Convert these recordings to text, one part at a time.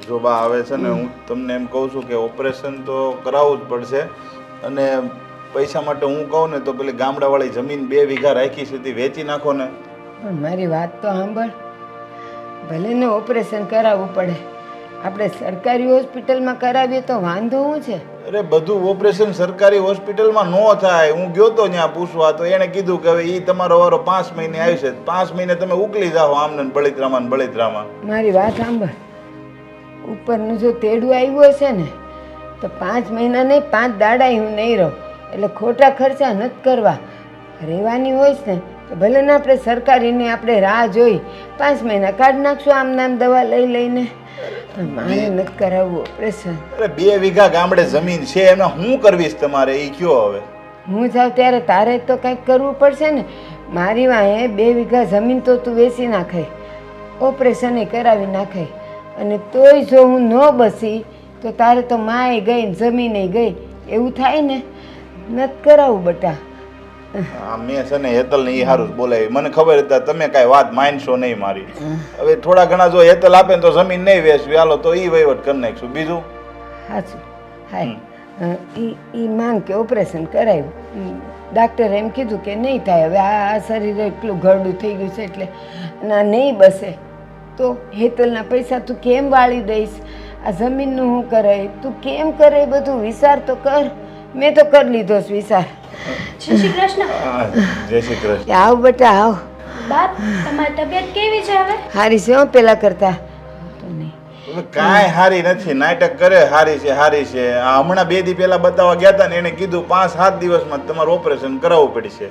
જો બા આવે છે ને હું તમને એમ કહું છું કે ઓપરેશન તો કરાવવું જ પડશે અને પૈસા માટે હું કહું ને તો પેલી ગામડાવાળી જમીન 2 વીઘા રાખી છે તે વેચી નાખો ને. પણ મારી વાત તો સાંભળ. ભલે ને ઓપરેશન કરાવવું પડે, આપણે સરકારી હોસ્પિટલમાં કરાવીએ તો વાંધો શું છે? અરે બધું ઓપરેશન સરકારી હોસ્પિટલમાં ન થાય. હું ગયો તો ત્યાં પૂછવા તો એણે કીધું કે હવે એ તમારો વારો 5 મહિને આવશે. 5 મહિને તમે ઉકલી જાઓ આમને ને બળિતરામાં ને બળિતરામાં. મારી વાત સાંભળ. ઉપરનું જો તેડું આવ્યું હશે ને તો 5 મહિના નહીં 5 દાડા હું નહીં રહું. એટલે ખોટા ખર્ચા નથી કરવા. રહેવાની હોય ને તો ભલે ને આપણે સરકારીની આપણે રાહ જોઈ 5 મહિના કાઢી નાખશું આમ નામ દવા લઈ લઈને. પણ મારે નથી કરાવવું ઓપરેશન. અરે 2 વીઘા ગામડે જમીન છે એમાં હું કરવીશ તમારે એ કયો હવે? હું જાઉં ત્યારે તારે તો કંઈક કરવું પડશે ને. મારી વાંહે 2 વીઘા જમીન તો તું વેચી નાખે, ઓપરેશન કરાવી નાખે, અને તોય જો હું ન બસી તો તારે તો માએ ગઈ ને જમીને ગઈ એવું થાય ને. નથી કરાવું બટા. હા મેં છે ને હેતલ ને એ સારું જ બોલાવી. મને ખબર હતા તમે કાંઈ વાત માનશો નહીં મારી. હવે થોડા ઘણા જો હેતલ આપે ને તો જમીન નહીં વેચવી, હાલો તો એ વહીવટ કરી નાખીશું. બીજું સાચું. હાય એ માંગ કે ઓપરેશન કરાવ્યું. ડાક્ટરે એમ કીધું કે નહીં થાય. હવે આ શરીર એટલું ઘરડું થઈ ગયું છે એટલે ના નહીં બસે તો હેતલના પૈસા તું કેમ વાળી દઈશ? આ જમીનનું શું કરે? તું કેમ કરે? બધું વિચાર તો કર. મેં તો કરી લીધો છે વિચાર. જય શ્રી કૃષ્ણ. જય શ્રી કૃષ્ણ. આવ બેટા આવ. બાપ, તમારી તબિયત કેવી છે હવે? હારી છે હો પેલા કરતા. કાંઈ હારી નથી. નાટક કરે હારી છે હારી છે. આ હમણાં 2 દી પહેલા બતાવવા ગયા હતા ને એને કીધું 5-7 દિવસમાં તમારું ઓપરેશન કરાવવું પડશે.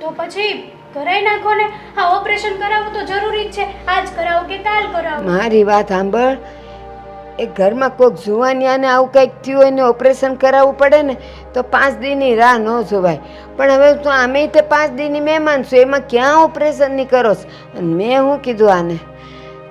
તો પછી કરાવી નાખો ને. હા, ઓપરેશન કરાવવું તો જરૂરી જ છે. આજ કરાવો કે કાલ કરાવો? મારી વાત સાંભળ. એ ઘરમાં કોઈક જુવાનિયાને આવું કંઈક થયું હોય ને ઓપરેશન કરાવવું પડે ને તો 5 દીની રાહ ન જોવાય. પણ હવે તું આમે તે 5 દીની મહેમાન છું, એમાં ક્યાં ઓપરેશનની કરો છો? અને મેં શું કીધું આને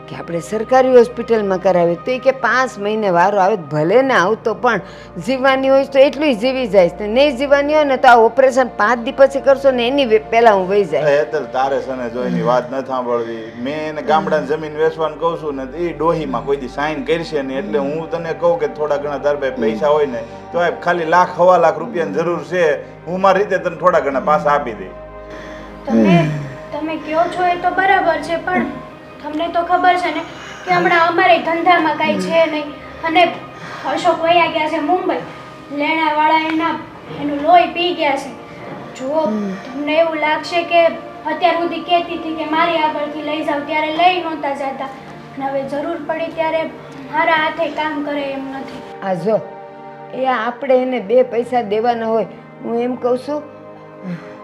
કે આપણે સરકારી હોસ્પિટલમાં કરાવીએ તો એ કે 5 મહિને વારો આવે. ભલે ને આવતો પણ જીવવાની હોય તો એટલું જીવી જાય ને, નહીં જીવવાની હોય ને તો આ ઓપરેશન 5 દી પછી કરશો ને એની પહેલાં હું વહી જાય. હેતલ તારે છે ને જો એની વાત ન સાંભળવી. મેં એને ગામડાની જમીન વેચવાનું કહું છું ને એ ડોહીમાં કોઈ દી સાઈન કરશે ને. એટલે હું તને કહું કે થોડા ઘણા તાર પાસે પૈસા હોય ને તો ખાલી 1,00,000 1,15,00,000 રૂપિયાની જરૂર છે. હું મારી રીતે તને થોડા ઘણા પાછા આપી દઈ. તમે કહો છો એ તો બરાબર છે, પણ તમને તો ખબર છે ને કે હમણાં અમારે ધંધામાં કાંઈ છે નહીં. અને અશોક વયા ગયા છે મુંબઈ. લેણાવાળા એનું લોહી પી ગયા છે. જો તમને એવું લાગશે કે અત્યાર સુધી કહેતી હતી કે મારી આગળથી લઈ જાવ ત્યારે લઈ નહોતા જતા, અને હવે જરૂર પડી ત્યારે મારા હાથે કામ કરે એમ નથી. આ જો એ આપણે એને 2 પૈસા દેવાના હોય. હું એમ કહું છું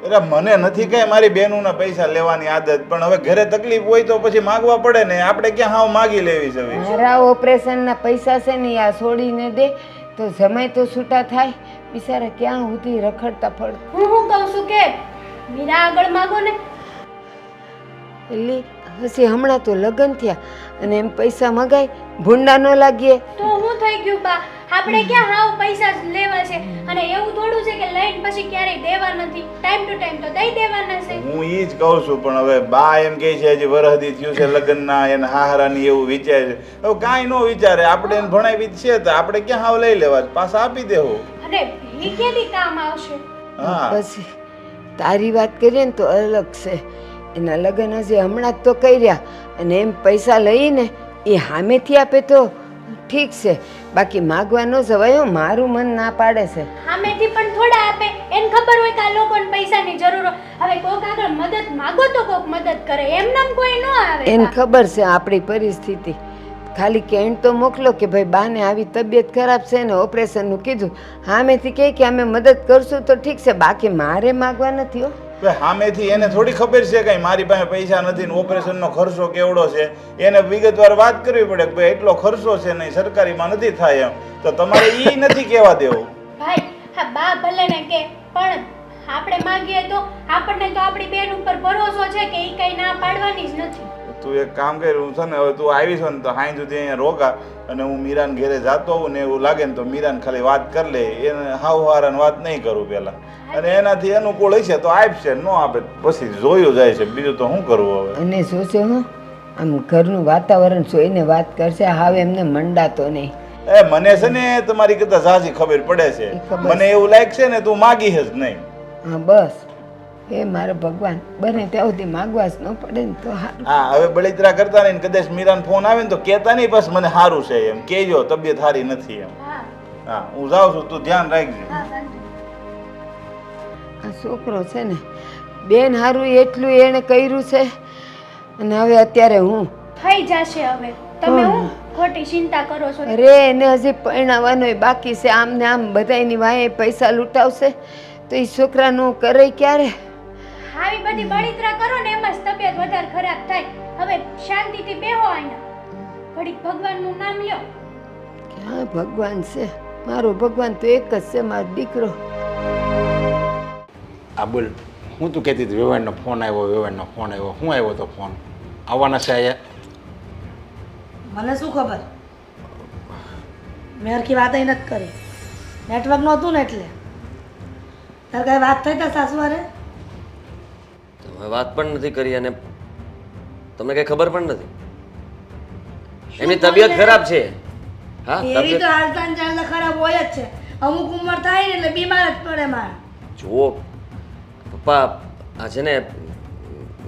અરે મને નથી કઈ મારી બહેનોના પૈસા લેવાની આદત, પણ હવે ઘરે તકલીફ હોય તો પછી માગવા પડે ને. આપણે ક્યાં હાવ માગી લેવી છે? મારા ઓપરેશનના પૈસા છે ને આ છોડીને દે તો જમાય તો છૂટા થાય. બિચારા ક્યાં સુધી રખડતા ફળ. હું કહું છું કે મીરા આગળ માગો ને. એટલે હસી હમણાં તો લગ્ન થયા અને એમ પૈસા મગાય ભૂંડા ન લાગીએ તો હું થઈ ગયું બા? આપણે ક્યાં હાવ પૈસા જ લેવા છે? અને એવું થોડું છે કે લઈને પછી ક્યારેય દેવા નથી. ટાઈમ ટુ ટાઈમ તો દઈ દેવાના છે. હું એ જ કહું છું, પણ હવે બા એમ કહે છે હજી વરહદી થયું છે લગ્નના, એને હાહરાની એવું વિચારે છે. હવે કાંઈ ન વિચારે. આપણે એને ભણાવી છે તો આપણે ક્યાં હાવ લઈ લેવા? પાછા આપી દેવું. અને એ કેદી કામ આવશે? હા પછી તારી વાત કરીએ ને તો અલગ છે. એના લગ્ન હજી હમણાં જ તો કર્યા અને એમ પૈસા લઈને એ સામેથી આપે તો ઠીક છે, બાકી માગવા ન જવાય. મારું મન ના પાડે છે. સામેથી પણ થોડા આપે. એને ખબર હોય કે આ લોકોને પૈસાની જરૂર હોય. હવે કોક આગળ મદદ માગો તો કોક મદદ કરે, એમ નામ કોઈ ન આવે. એને ખબર છે આપણી પરિસ્થિતિ. ખાલી કેણ તો મોકલો કે ભાઈ બાને આવી તબિયત ખરાબ છે ને ઓપરેશનનું કીધું. સામેથી કહે કે અમે મદદ કરશું તો ઠીક છે, બાકી મારે માગવા નથી હો. સામેથી એને થોડી ખબર છે કઈ મારી પાસે પૈસા નથી ને ઓપરેશનનો ખર્ચો કેવડો છે. એને વિગતવાર વાત કરવી પડે કે ભાઈ એટલો ખર્ચો છે નહીં, સરકારીમાં નથી થાય એમ. તો તમારે એ નથી કહેવા દેવું. ભાઈ હા બા ભલે ને કે, પણ આપણે માગીએ તો આપણને તો આપણી બેન ઉપર ભરોસો છે કે એ કઈ ના પાડવાની જ નથી. તું એક કામ કર, હું છે ને હવે તું આવી છો ને તો હાઈ સુધી અહીંયા રોકા અને હું મીરાને ઘેરે જાતો હોઉં ને એવું લાગે ને તો મીરાને ખાલી વાત કરી લે. એને હાવ હારાને વાત નહીં કરું પહેલા, અને એનાથી અનુકૂળ હશે તો આપશે, ન આપે પછી જોયું જાય છે. બીજું તો શું કરવું હવે? અને જોશે હું આમ ઘરનું વાતાવરણ જોઈને વાત કરશે. હાવ એમને મંડાતો નહીં. એ મને છે ને તમારી કરતા ઝાઝી ખબર પડે છે. એ ખબર. મને એવું લાગશે ને તું માગી જ નહીં. હા બસ, એ મારો ભગવાન બને ત્યાં સુધી માગવા જ ન પડે ને તો સારું. હા હવે બળિતરા કરતા નહીં ને કદાચ મીરાનો ફોન આવે ને તો કહેતા નહીં બસ મને સારું છે એમ કહેજો તબિયત સારી નથી એમ. હા હા હું જાઉં છું, તું ધ્યાન રાખજે. હા વાંધો આ છોકરો છે ને બેન હારું એટલું એણે કર્યું છે અને હવે અત્યારે હું થઈ જશે હવે. તમે હું ખોટી ચિંતા કરો છો? અરે એને હજી પરણાવવાનો બાકી છે. આમ ને આમ બધાયની વાંહે પૈસા લૂંટાવશે તો એ છોકરાનું કરે ક્યારે? આવી બધી બળિતરા કરો ને એમાં જ તબિયત વધારે ખરાબ થાય. હવે શાંતિથી બેહો અહીંયા, ઘડીક ભગવાનનું નામ લ્યો. ક્યાં ભગવાન છે? મારો ભગવાન તો એક જ છે, મારો દીકરો. આ બોલ, હું તું કહેતી હતી વેવાણનો ફોન આવ્યો, વેવાણનો ફોન આવ્યો. શું આવ્યો તો ફોન? આવવાના છે અહીંયા? મને શું ખબર, મેં હરખી વાત નથી કરી, નેટવર્ક નહોતું ને એટલે. તારે કાંઈ વાત થઈ તા સાસુવારે? તમે વાત પણ નથી કરી અને તમને કઈ ખબર પણ નથી. એમની તબિયત ખરાબ છે. હા એવી તબિયત તો હાલતા ને ચાલતા ખરાબ હોય જ છે. અમુક ઉંમર થાય ને એટલે બીમાર જ પડે મારે. જુઓ પપ્પા, આ છે ને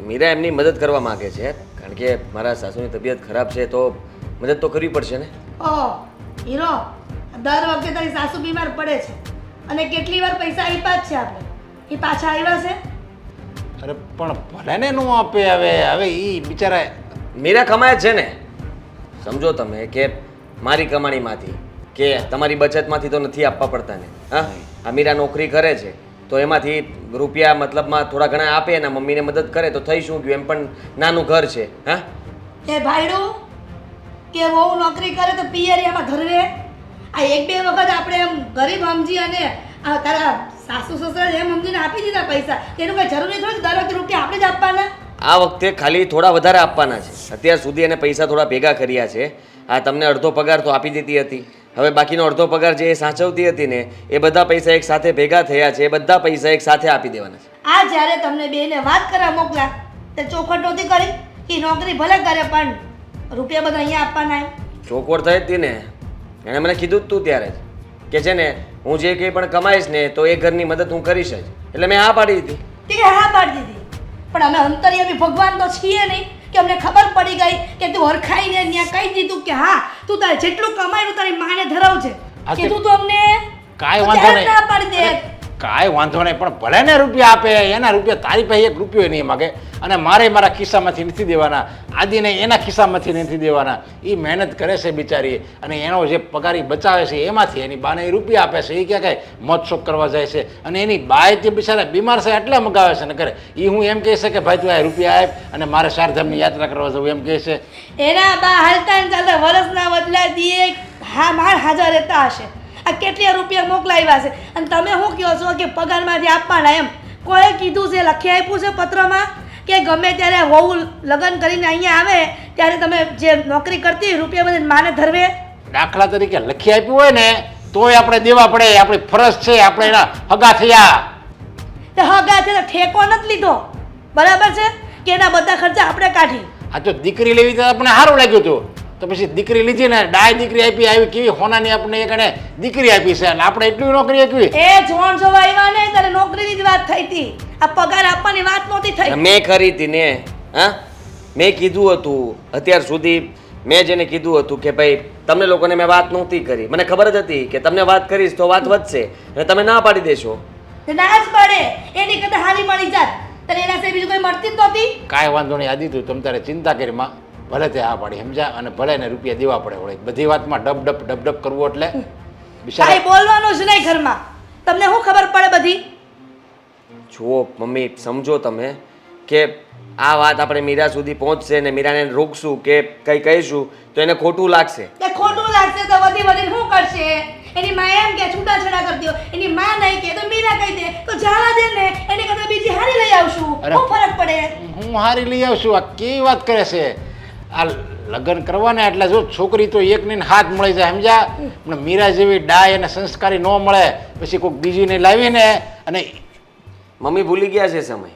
મીરા એમની મદદ કરવા માંગે છે કારણ કે મારા સાસુની તબિયત ખરાબ છે તો મદદ તો કરવી પડશે ને. ઓહો હીરો, દર વખતે તારી સાસુ બીમાર પડે છે અને કેટલી વાર પૈસા આપ્યા જ છે આપણે. એ પાછા આવ્યા છે? અરે પણ ભલે ને નું આપે. હવે એ બિચારા મીરા કમાય જ છે ને. સમજો તમે કે મારી કમાણીમાંથી કે તમારી બચતમાંથી તો નથી આપવા પડતા ને. હા આ મીરા નોકરી કરે છે તો એમાંથી રૂપિયા મતલબમાં થોડા ઘણા આપે એના મમ્મીને મદદ કરે તો થઈ શું ગયું, એમ પણ નાનું ઘર છે. હા એ ભાઈડું કે વહુ નોકરી કરે તો પિયરિયામાં ધરવે. આ એક બે વખત આપણે એમ ગરીબ સમજી અને આ તારા સાસુ સસરા એમ સમજીને આપી દીધા પૈસા, એનું કઈ જરૂરી થોડી દર વખતે રૂપિયા આપણે જ આપવાના. આ વખતે ખાલી થોડા વધારે આપવાના છે. અત્યાર સુધી એને પૈસા થોડા ભેગા કર્યા છે. આ તમને અડધો પગાર તો આપી દીધી હતી, હવે બાકીનો અડધો પગાર જે એ સાચવતી હતી ને એ બધા પૈસા એક સાથે ભેગા થયા છે. એ બધા પૈસા એક સાથે આપી દેવાના છે. આ જ્યારે તમને બેને વાત કરવા મોકલા તે ચોખવટ નહોતી કરી કે નોકરી ભલે કરે પણ રૂપિયા બધા અહીંયા આપવાના એમ. ચોખવટ થઈ હતી ને, એણે મને કીધું જ તું ત્યારે જ કે છે ને હું જે કંઈ પણ કમાઈશ ને તો એ ઘરની મદદ હું કરીશ જ. એટલે મેં હા પાડી દીધી. તે હા પાડી દીધી, પણ અમે અંતર્યામી ભગવાન તો છીએ નહીં કે અમને ખબર પડી ગઈ કે તું હરખાઈને ત્યાં કહી દીધું કે હા તું તારે જેટલું કમાયું તારી માને ધરાવજે. કીધું તો અમને કાંઈ તો વાંધો ત્યારે જ નહીં. ના પાડી દે. કાંઈ વાંધો નહીં, પણ ભલે ને રૂપિયા આપે, એના રૂપિયા તારી પાસે એક રૂપિયો નહીં માગે અને મારે મારા ખિસ્સામાંથી નથી દેવાના, આદિને એના ખિસ્સામાંથી નથી દેવાના. એ મહેનત કરે છે બિચારી અને એનો જે પગારી બચાવે છે એમાંથી એની બાને એ રૂપિયા આપે છે. એ ક્યાં કાંઈ મોજ શોખ કરવા જાય છે અને એની બાય તે બિચારા બીમાર છે એટલે મગાવે છે ને કરે. એ હું એમ કહે છે કે ભાઈ તું આ રૂપિયા આપ અને મારે ચારધામની યાત્રા કરવા જવું એમ કહે છે. એના બા હાલતા ને ચાલતા વરસના બદલા દીએ હા માર હાજર રહેતા હશે. આ કેટલા રૂપિયા મોકલાવ્યા છે અને તમે શું કહો છો કે પગારમાંથી આપવાના એમ? કોઈ કીધું છે, લખી આપ્યું છે પત્રમાં કે ગમે ત્યારે વહુ લગ્ન કરીને અહીંયા આવે ત્યારે તમે જે નોકરી કરતી રૂપિયા બધે માને ધરવે? દાખલા તરીકે લખી આપ્યું હોય ને તોય આપણે દેવા પડે, આપણી ફરજ છે. આપણે એના હગા થયા. તે હગા છે તો ઠેકો નથી લીધો, બરાબર છે કે એના બધા ખર્ચા આપણે કાઢી. આ તો દીકરી લેવી તો આપણને સારું લાગ્યું હતું તો પછી દીકરી લીધી ને ડાય દીકરી આપી, આવી કેવી હોનાની આપણે એક એને દીકરી આપી છે અને આપણે એટલી નોકરી આપી. એ જોણ જોવા આવ્યા ને ત્યારે નોકરીની જ વાત થઈ હતી, આ પગાર આપવાની વાત નહોતી થઈ. મેં કરી હતી ને. હા મેં કીધું હતું અત્યાર સુધી મેં જેને કીધું હતું કે ભાઈ તમને લોકોને મેં વાત નહોતી કરી. મને ખબર જ હતી કે તમને વાત કરીશ તો વાત વધશે અને તમે ના પાડી દેશો. તે ના જ પડે, એની કરતા હારી મળી જાત તને એના સિવાય બીજું કોઈ મળતી જ નહોતી. કાંઈ વાંધો નહીં આદિત્ય, તમે તારે ચિંતા કરી માં, ભલે તે આ પાડી સમજા અને ભલે એને રૂપિયા દેવા પડે. વળે બધી વાતમાં ડબ કરવું એટલે બિચારા કાંઈ બોલવાનું જ નહીં ઘરમાં. તમને શું ખબર પડે બધી? જુઓ મમ્મી, સમજો તમે કે આ વાત આપણે મીરા સુધી પહોંચશે ને મીરાને રોકશું કે કંઈ કહીશું તો એને ખોટું લાગશે. તે ખોટું લાગશે તો વધી વધીને શું કરશે? એની માં એમ કે છૂટાછેડા કરી દો, એની માં નહીં કે તો મીરા કહી દે તો જવા દે ને, એની કરતા બીજી હારી લઈ આવશું. અરે. શું ફરક પડે? હું હારી લઈ આવશું. આ કેવી વાત કરે છે? આ લગ્ન કરવાના એટલે જો છોકરી તો એક ને હાથ મળી જાય સમજા, પણ મીરા જેવી ડાય અને સંસ્કારી ન મળે પછી કોઈક બીજીને લાવીને અને મમ્મી ભૂલી ગયા છે સમય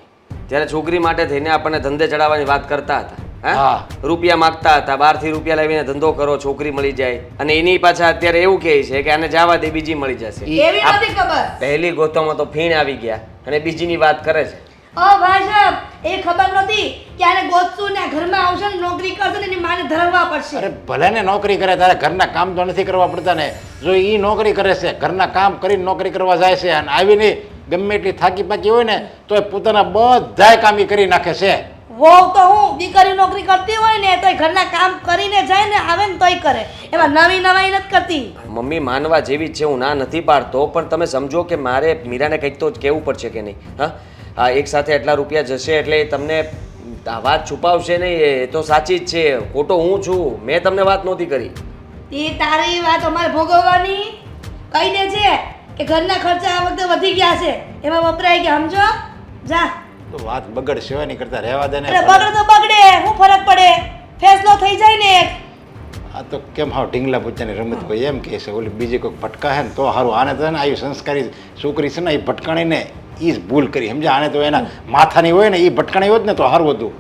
જ્યારે છોકરી માટે થઈને આપણને ધંધે ચડાવવાની વાત કરતા હતા. હા રૂપિયા માગતા હતા, બહારથી રૂપિયા લાવીને ધંધો કરો, છોકરી મળી જાય, અને એની પાછા અત્યારે એવું કહે છે કે આને જવા દે, બીજી મળી જશે. એવી નથી ખબર. પહેલી ગોતવામાં તો ફીણ આવી ગયા અને બીજીની વાત કરે છે. ઓ ભાઈ સાહેબ, એ ખબર નથી કે આને ગોતશું ને ઘરમાં આવશે ને નોકરી કરશે ને એની માને ધરવા પડશે. અરે ભલે ને નોકરી કરે તારે ઘરના કામ તો નથી કરવા પડતા ને. જો એ નોકરી કરે છે, ઘરના કામ કરીને નોકરી કરવા જાય છે અને આવીને ગમે એટલી થાકી પાકી હોય ને તો એ પોતાના બધાય કામ ઈ કરી નાખે છે. વહુ તો હું દીકરી નોકરી કરતી હોય ને તોય ઘરના કામ કરીને જાય ને આવે ને તોય કરે. એમાં નવી નવાઈ નથી કરતી. મમ્મી માનવા જેવી જ છે, હું ના નથી પાડતો, પણ તમે સમજો કે મારે મીરાને કંઈક તો કહેવું પડશે કે નહીં. હા આ એક સાથે એટલા રૂપિયા જશે એટલે એ તમને આ વાત છુપાવશે નહીં, એ તો સાચી જ છે. ખોટો હું છું, મેં તમને વાત નહોતી કરી. એ તારી વાત અમારે ભોગવવાની. કહી દે છે કે ઘરના ખર્ચા આ વખતે વધી ગયા છે, એમાં વપરાય ગયા, સમજો. જા. તો વાત બગડશે હોય નહીં કરતા રહેવા દે ને. અરે બગડે તો બગડે, શું ફરક પડે, ફેસલો થઈ જાય ને એક. આ તો કેમ હાવ ઢીંગલા બચ્ચાની રમત કોઈ એમ કહે છે, ઓલી બીજી કોઈ ભટકા હે ને તો સારું. આને તો ને આવી સંસ્કારી છોકરી છે ને એ ભટકાણીને એ જ ભૂલ કરી સમજ્યા. આને તો એના માથાની હોય ને એ ભટકાણી હોત ને તો સારું હતું.